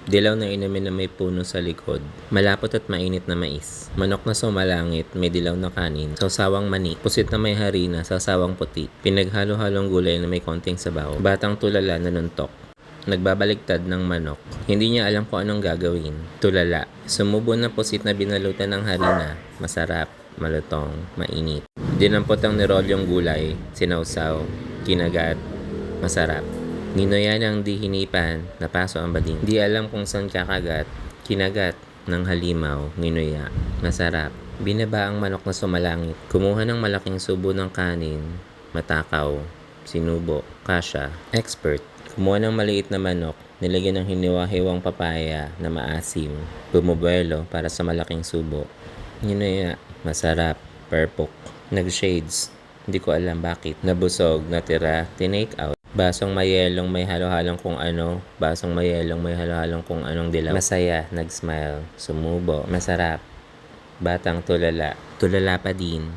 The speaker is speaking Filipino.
Dilaw na inumin na may puno sa likod. Malapot at mainit na mais. Manok na sumalangit, may dilaw na kanin. Sawsawang mani. Pusit na may harina, sawsawang puti. Pinaghalo-halong gulay na may konting sabaw. Batang tulala na nuntok. Nagbabaligtad ng manok. Hindi niya alam kung anong gagawin. Tulala. Sumubo na pusit na binalutan ng harina. Masarap, malutong, mainit. Dinampot ang nirolyong gulay, sinawsaw, kinagat, masarap. Ninoyan ang di hinipan, napaso ang bading. Di alam kung saan kakagat, kinagat ng halimaw, nginuya, masarap. Binaba ang manok na sumalangit. Kumuha ng malaking subo ng kanin, matakaw, sinubo, kasya, expert. Kumuha ng maliit na manok, nilagyan ng hiniwa-hiwang papaya na maasim, bumubuelo para sa malaking subo. Nginuya, masarap, perpok. Nag-shades, hindi ko alam bakit. Nabusog, natira, tinake out. Basong mayelong may halo-halong kung ano, basong mayelong may halo-halong kung anong dilaw. Masaya, nag-smile, sumubo, masarap. Batang tulala, tulala pa din.